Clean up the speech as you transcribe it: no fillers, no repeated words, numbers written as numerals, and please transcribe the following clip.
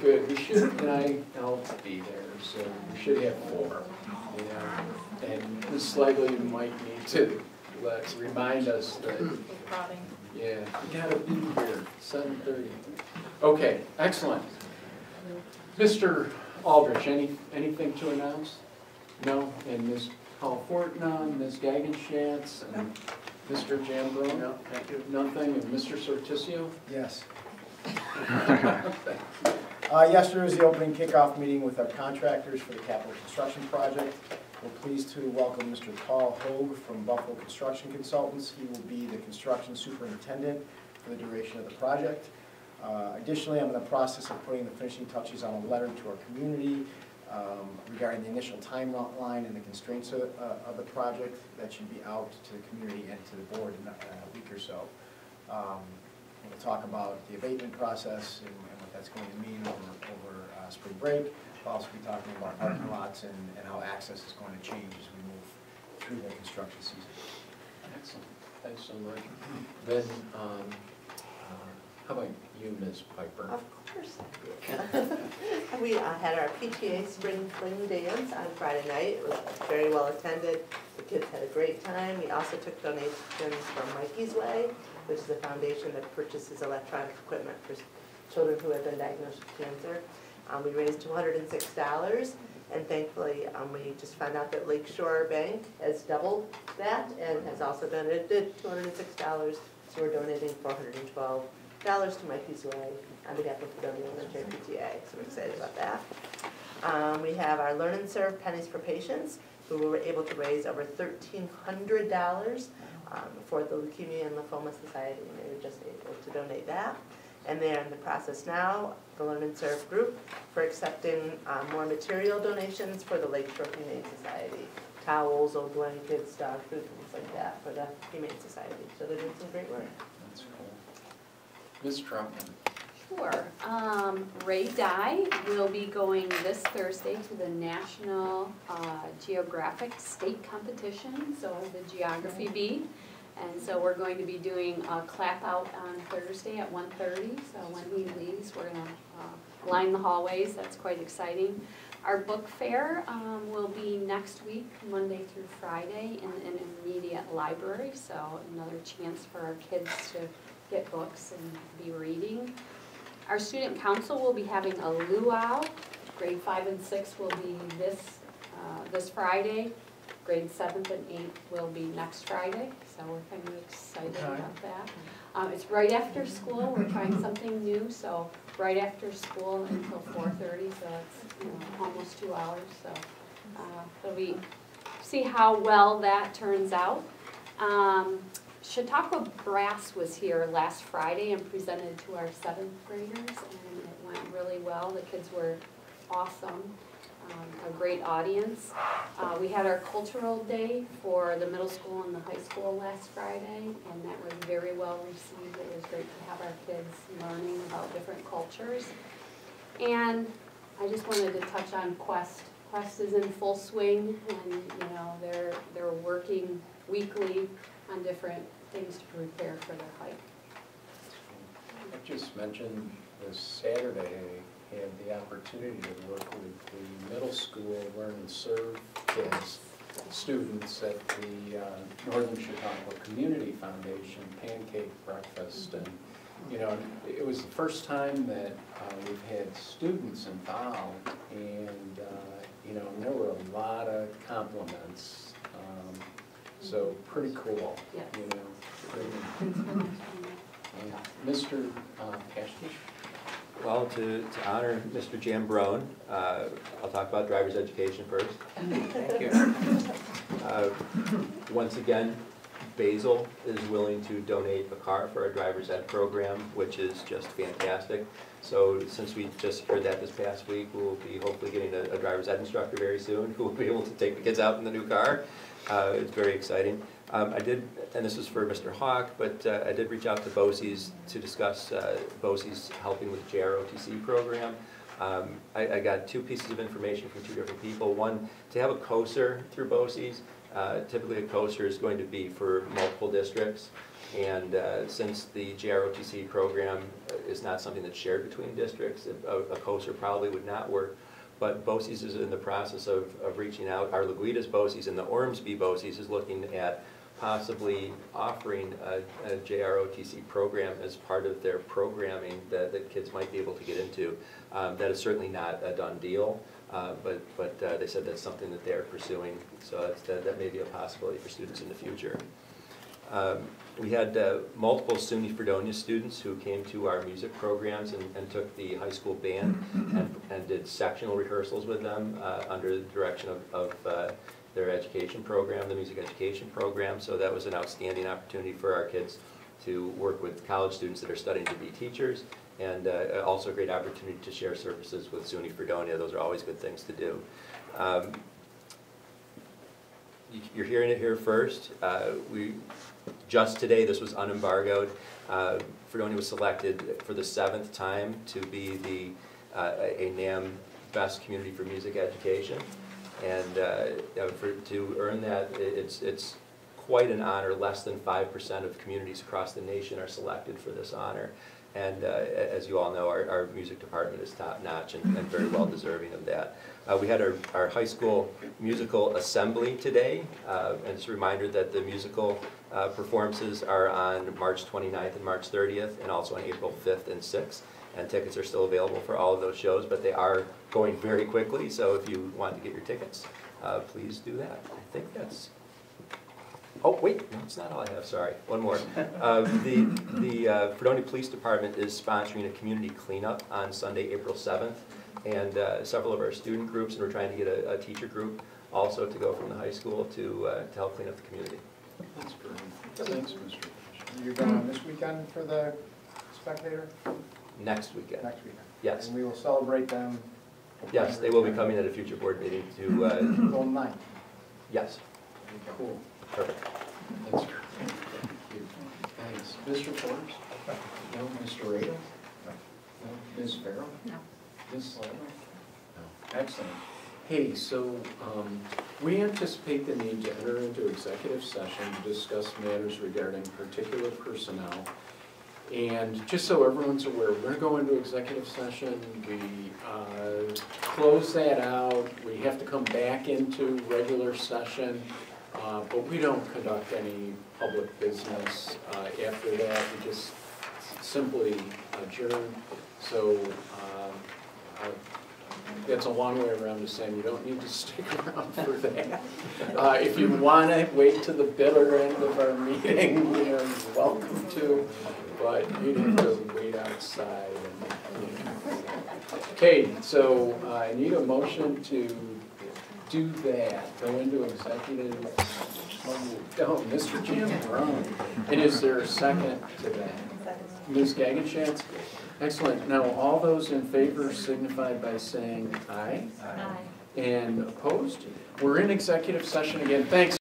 good. We should, and I'll be there, so we should have 4. You know, and Ms. Slagle, you might need to remind us that. Yeah, you gotta be here, 7:30. Okay, excellent. Mr. Aldrich, anything to announce? No, and Ms. Hall-Fort, none, Ms. Gagenschatz, and Mr. Jambrone? No, thank you. Nothing, and Mr. Sortisio? Yes. Yesterday was the opening kickoff meeting with our contractors for the capital construction project. We're pleased to welcome Mr. Paul Hogue from Buffalo Construction Consultants. He will be the construction superintendent for the duration of the project. Additionally, I'm in the process of putting the finishing touches on a letter to our community regarding the initial timeline and the constraints of the project. That should be out to the community and to the board in a week or so. We'll talk about the abatement process and what that's going to mean over spring break. We'll also be talking about parking lots and how access is going to change as we move through the construction season. Excellent. Thanks so much. Then, how about you, Ms. Piper? Of course I did. We had our PTA Spring Fling Dance on Friday night. It was very well attended. The kids had a great time. We also took donations from Mikey's Way, which is a foundation that purchases electronic equipment for children who have been diagnosed with cancer. We raised $206, and thankfully we just found out that Lakeshore Bank has doubled that and has also donated $206, so we're donating $412 to Mikey's Way on behalf of the Elementary PTA, so we're excited about that. We have our Learn and Serve Pennies for Patients, who were able to raise over $1,300 for the Leukemia and Lymphoma Society, and they were just able to donate that. And they're in the process now, the Learn and Serve group, for accepting more material donations for the Lakeshore Humane Society. Towels, old blankets, dog food, things like that for the Humane Society. So they're doing some great work. That's cool. Ms. Troutman. Sure. Ray Dye will be going this Thursday to the National Geographic State Competition, so the Geography Bee. And so we're going to be doing a clap out on Thursday at 1:30. So when he leaves, we're going to line the hallways. That's quite exciting. Our book fair will be next week, Monday through Friday, in an immediate library. So another chance for our kids to get books and be reading. Our student council will be having a luau. Grade 5 and 6 will be this Friday. Grade 7th and 8th will be next Friday, so we're kind of excited about that. It's right after school. We're trying something new, so right after school until 4:30, so it's almost 2 hours. So we see how well that turns out. Chautauqua Brass was here last Friday and presented to our 7th graders, and it went really well. The kids were awesome. A great audience. We had our cultural day for the middle school and the high school last Friday, and that was very well received. It was great to have our kids learning about different cultures. And I just wanted to touch on Quest. Quest is in full swing, and they're working weekly on different things to prepare for their hike. I just mentioned this Saturday I had the opportunity to work with the middle school Learn and Serve kids, students at the Northern Chautauqua Community Foundation Pancake Breakfast, and it was the first time that we've had students involved, and there were a lot of compliments, so pretty cool. Yes. Mr. Pastiche? Well, to honor Mr. Jambrone, I'll talk about driver's education first. Thank you. Once again, Basil is willing to donate a car for our driver's ed program, which is just fantastic. So since we just heard that this past week, we'll be hopefully getting a driver's ed instructor very soon who will be able to take the kids out in the new car. It's very exciting. I did, and this is for Mr. Hawk, but I did reach out to BOCES to discuss BOCES helping with the JROTC program. I got 2 pieces of information from 2 different people. One, to have a COSER through BOCES, typically a COSER is going to be for multiple districts. And since the JROTC program is not something that's shared between districts, a COSER probably would not work. But BOCES is in the process of reaching out. Our Laguitas BOCES and the Ormsby BOCES is looking at possibly offering a JROTC program as part of their programming that kids might be able to get into. That is certainly not a done deal, but they said that's something that they're pursuing, so that may be a possibility for students in the future. We had multiple SUNY Fredonia students who came to our music programs and took the high school band and did sectional rehearsals with them under the direction of their education program, the music education program. So that was an outstanding opportunity for our kids to work with college students that are studying to be teachers, and also a great opportunity to share services with SUNY Fredonia. Those are always good things to do. You're hearing it here first. Just today, this was unembargoed. Fredonia was selected for the 7th time to be a NAM Best Community for Music Education. And to earn that, it's quite an honor. Less than 5% of communities across the nation are selected for this honor. And as you all know, our music department is top-notch and very well deserving of that. We had our high school musical assembly today, and it's a reminder that the musical performances are on March 29th and March 30th, and also on April 5th and 6th. And tickets are still available for all of those shows, but they are going very quickly, so if you want to get your tickets, please do that. I think that's... Oh, wait, no, it's not all I have, sorry. One more. The Fredonia Police Department is sponsoring a community cleanup on Sunday, April 7th, and several of our student groups, and we're trying to get a teacher group also to go from the high school to help clean up the community. That's great. Thanks, Mr. Fisher. You're going on this weekend for the Spectator? Next weekend. Next weekend. Yes. And we will celebrate them. Yes, they will be coming at a future board meeting to... April 9th. Yes. Cool. Perfect. That's great. Thank you. Thanks. Mr. Forbes? No. Mr. Rado? No. Ms. Farrell? No. Ms. Slattery? No. Excellent. Hey, so we anticipate the need to enter into executive session to discuss matters regarding particular personnel. And just so everyone's aware, we're going to go into executive session. We close that out. We have to come back into regular session. But we don't conduct any public business after that. We just simply adjourn. So that's a long way around to saying you don't need to stick around for that. If you want to wait to the bitter end of our meeting, you're welcome to. But you'd have to wait outside. Okay, so I need a motion to do that, go into executive. Oh, Mr. Jim Brown. And is there a second to that? Ms. Gagenschatz? Excellent. Now, all those in favor signify by saying aye. Aye. And opposed? We're in executive session again. Thanks.